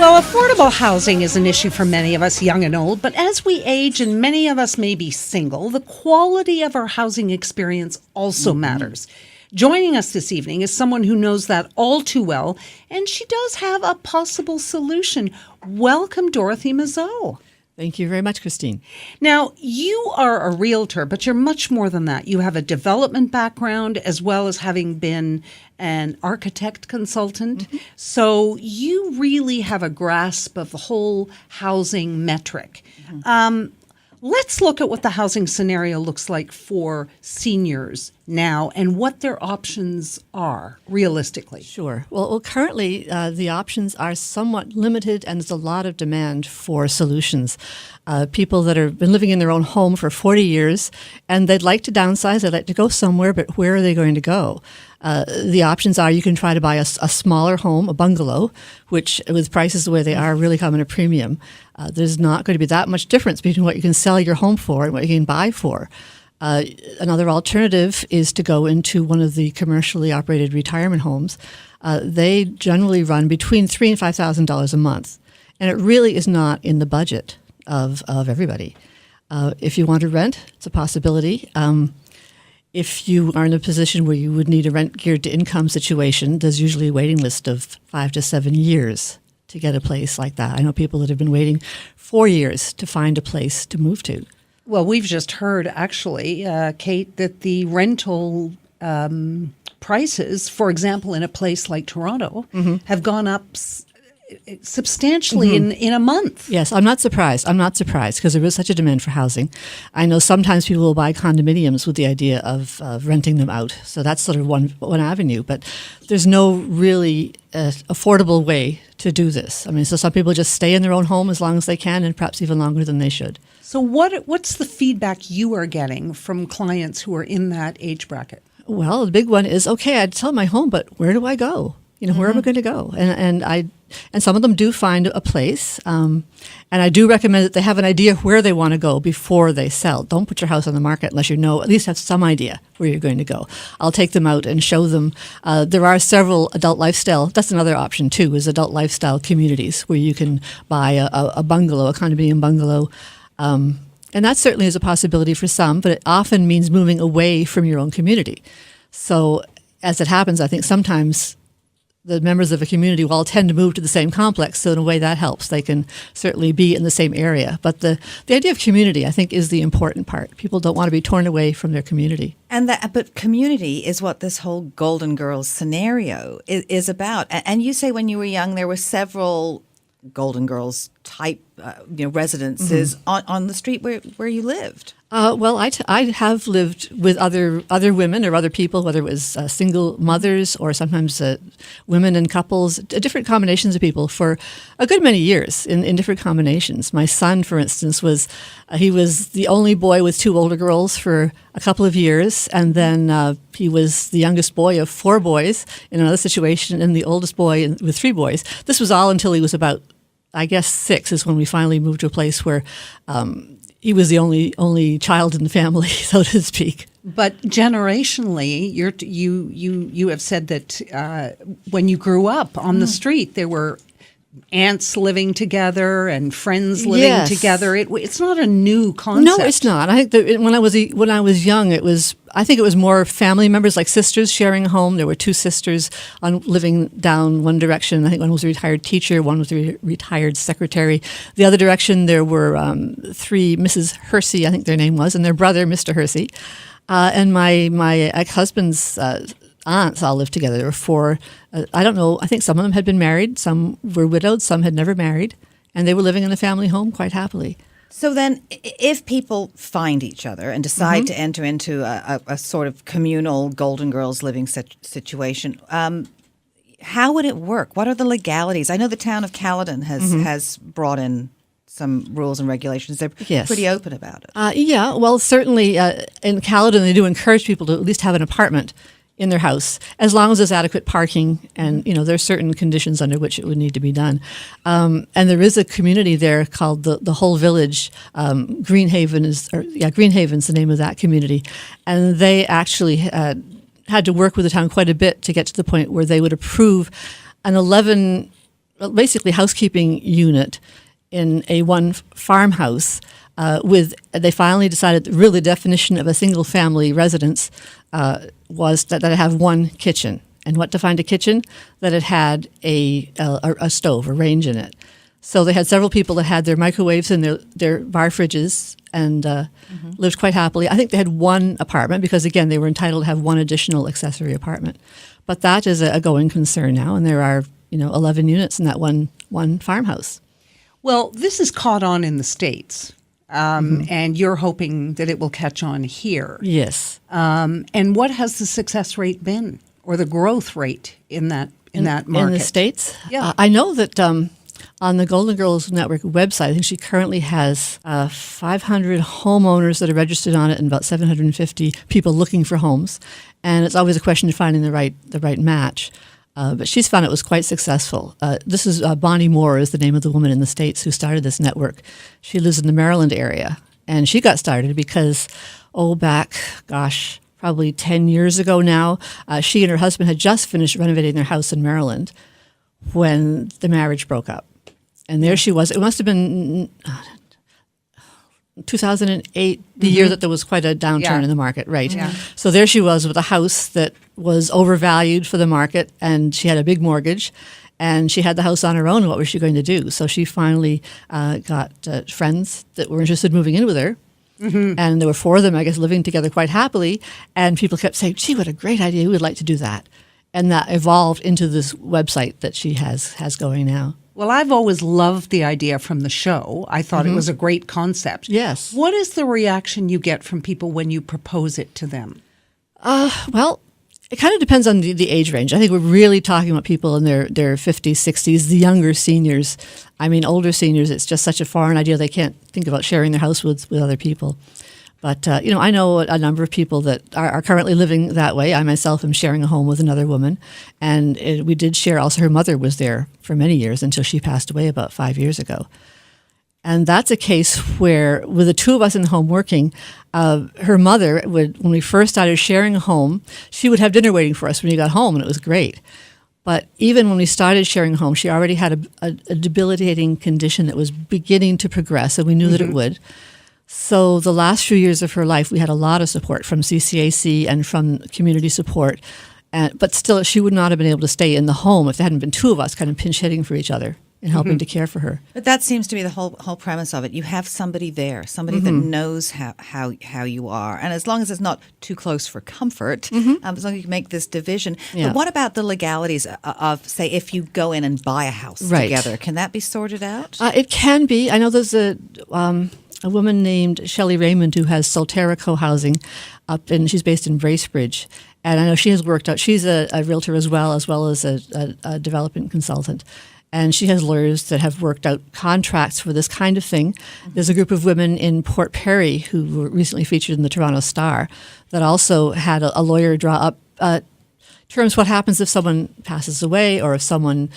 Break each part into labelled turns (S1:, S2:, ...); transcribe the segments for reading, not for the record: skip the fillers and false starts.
S1: Well, affordable housing is an issue for many of us, young and old, but as we age and many of us may be single, the quality of our housing experience also matters. Joining us this evening is someone who knows that all too well, and she does have a possible solution. Welcome, Dorothy Mazeau.
S2: Thank you very much, Christine.
S1: Now, you are a realtor, but you're much more than that. You have a development background as well as having been an architect consultant. So you really have a grasp of the whole housing metric. Let's look at what the housing scenario looks like for seniors now and what their options are realistically.
S2: Sure. Well, currently the options are somewhat limited, and there's a lot of demand for solutions. People that have been living in their own home for 40 years, and they'd like to downsize, they'd like to go somewhere, but where are they going to go? The options are you can try to buy a smaller home, a bungalow, which with prices the way they are really come at a premium. There's not going to be that much difference between what you can sell your home for and what you can buy for. Another alternative is to go into one of the commercially operated retirement homes. They generally run between $3,000 and $5,000 a month, and it really is not in the budget of everybody. If you want to rent, it's a possibility. If you are in a position where you would need a rent geared to income situation, there's usually a waiting list of 5 to 7 years to get a place like that. I know people that have been waiting 4 years to find a place to move to.
S1: Well, we've just heard, actually, Kate, that the rental prices, for example, in a place like Toronto, have gone up substantially in a month.
S2: Yes, I'm not surprised because there is such a demand for housing. I know sometimes people will buy condominiums with the idea of renting them out. So that's sort of one avenue, but there's no really affordable way to do this. I mean, so some people just stay in their own home as long as they can and perhaps even longer than they should.
S1: So what's the feedback you are getting from clients who are in that age bracket?
S2: Well, the big one is, okay, I'd sell my home, but where do I go? Where am I going to go? And some of them do find a place. And I do recommend that they have an idea where they want to go before they sell. Don't put your house on the market unless at least have some idea where you're going to go. I'll take them out and show them. There are several adult lifestyle. That's another option too, is adult lifestyle communities where you can buy a bungalow, a condominium bungalow. And that certainly is a possibility for some, but it often means moving away from your own community. So as it happens, I think sometimes the members of a community will all tend to move to the same complex, so in a way that helps. They can certainly be in the same area. But the idea of community, I think, is the important part. People don't want to be torn away from their community.
S3: But community is what this whole Golden Girls scenario is about. And you say when you were young, there were several Golden Girls type residences on the street where you lived.
S2: Well, I have lived with other women or other people, whether it was single mothers or sometimes women and couples, different combinations of people for a good many years in different combinations. My son, for instance, he was the only boy with 2 older girls for a couple of years, and then he was the youngest boy of 4 boys in another situation, and the oldest boy with 3 boys. This was all until he was about, I guess, 6 is when we finally moved to a place where he was the only child in the family, so to speak.
S1: But generationally, you have said that when you grew up on the street, there were aunts living together and friends living together. It's not a new concept.
S2: No, it's not. I think that when I was young, I think it was more family members, like sisters sharing a home. There were 2 sisters living down one direction. I think one was a retired teacher, one was a retired secretary. The other direction, there were 3 Mrs. Hersey, I think their name was, and their brother, Mr. Hersey. And my ex-husband's aunts all lived together. There were 4. I don't know. I think some of them had been married. Some were widowed. Some had never married. And they were living in a family home quite happily.
S3: So then if people find each other and decide to enter into a sort of communal Golden Girls living situation, how would it work? What are the legalities? I know the town of Caledon has brought in some rules and regulations. They're pretty open about it.
S2: Well, certainly in Caledon, they do encourage people to at least have an apartment in their house, as long as there's adequate parking, and there's certain conditions under which it would need to be done. And there is a community there called the Whole Village. Greenhaven's the name of that community, and they actually had to work with the town quite a bit to get to the point where they would approve an 11 basically housekeeping unit in a one farmhouse. They finally decided that really the definition of a single family residence was that it have one kitchen. And what defined a kitchen? That it had a stove, a range in it. So they had several people that had their microwaves and their bar fridges and lived quite happily. I think they had one apartment because, again, they were entitled to have one additional accessory apartment. But that is a going concern now, and there are 11 units in that one farmhouse.
S1: Well, this is caught on in the States, and you're hoping that it will catch on here.
S2: Yes.
S1: And what has the success rate been, or the growth rate in that market?
S2: In the States?
S1: Yeah.
S2: I know that on the Golden Girls Network website, I think she currently has 500 homeowners that are registered on it and about 750 people looking for homes. And it's always a question of finding the right match. But she's found it was quite successful. This is Bonnie Moore is the name of the woman in the States who started this network. She lives in the Maryland area. And she got started because, probably 10 years ago now, she and her husband had just finished renovating their house in Maryland when the marriage broke up. And there she was. It must have been 2008, the year that there was quite a downturn in the market, right? Yeah. So there she was with a house that was overvalued for the market, and she had a big mortgage, and she had the house on her own. What was she going to do? So she finally got friends that were interested in moving in with her. Mm-hmm. And there were 4 of them, I guess, living together quite happily. And people kept saying, gee, what a great idea. We would like to do that. And that evolved into this website that she has going now.
S1: Well, I've always loved the idea from the show. I thought it was a great concept.
S2: Yes.
S1: What is the reaction you get from people when you propose it to them?
S2: Well, it kind of depends on the age range. I think we're really talking about people in their 50s, 60s, the younger seniors. I mean, older seniors, it's just such a foreign idea. They can't think about sharing their house with other people. But, I know a number of people that are currently living that way. I myself am sharing a home with another woman. And we did share also. Her mother was there for many years until she passed away about 5 years ago. And that's a case where, with the 2 of us in the home working, her mother would, when we first started sharing a home, she would have dinner waiting for us when we got home, and it was great. But even when we started sharing a home, she already had a debilitating condition that was beginning to progress, and we knew that it would. So the last few years of her life, we had a lot of support from CCAC and from community support. But still, she would not have been able to stay in the home if there hadn't been 2 of us kind of pinch hitting for each other and helping to care for her.
S3: But that seems to be the whole premise of it. You have somebody there, somebody that knows how you are. And as long as it's not too close for comfort, as long as you can make this division.
S2: Yeah.
S3: But what about the legalities of, say, if you go in and buy a house together? Can that be sorted out?
S2: It can be. I know there's a woman named Shelley Raymond who has Solterra Co-housing up in, she's based in Bracebridge. And I know she has worked out, she's a realtor as well as a development consultant. And she has lawyers that have worked out contracts for this kind of thing. There's a group of women in Port Perry who were recently featured in the Toronto Star that also had a lawyer draw up terms what happens if someone passes away or if someone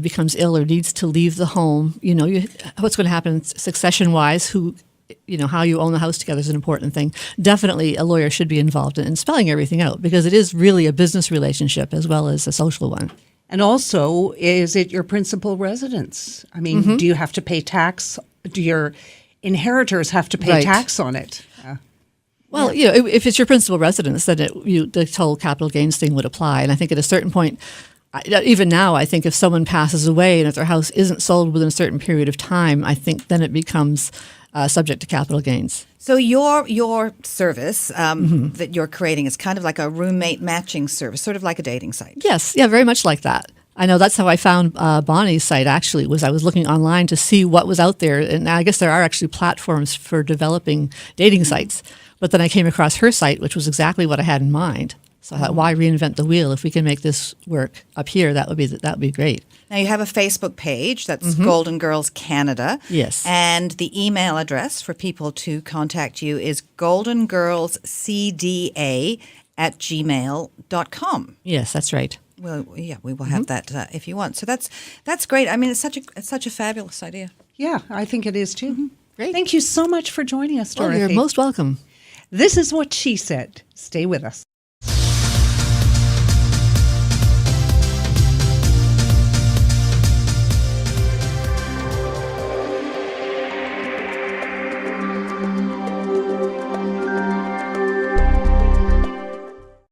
S2: becomes ill or needs to leave the home. What's going to happen succession-wise, how you own the house together is an important thing. Definitely a lawyer should be involved in spelling everything out because it is really a business relationship as well as a social one.
S1: And also, is it your principal residence? I mean, do you have to pay tax? Do your inheritors have to pay tax on it?
S2: Well, if it's your principal residence, then the whole capital gains thing would apply. And I think at a certain point, even now, I think if someone passes away and if their house isn't sold within a certain period of time, I think then it becomes subject to capital gains. So
S3: your service that you're creating is kind of like a roommate matching service, sort of like a dating site.
S2: Yes, yeah, very much like that. I know that's how I found Bonnie's site, actually, was I was looking online to see what was out there. And I guess there are actually platforms for developing dating sites. But then I came across her site, which was exactly what I had in mind. So I thought, why reinvent the wheel? If we can make this work up here, that would be great.
S3: Now you have a Facebook page that's Golden Girls Canada.
S2: Yes.
S3: And the email address for people to contact you is goldengirlscda@gmail.com.
S2: Yes, that's right.
S3: Well, yeah, we will have that if you want. So that's great. I mean, it's such a fabulous idea.
S1: Yeah, I think it is too.
S2: Great.
S1: Thank you so much for joining us, Dorothy.
S2: Well, you're most welcome.
S1: This is what she said. Stay with us.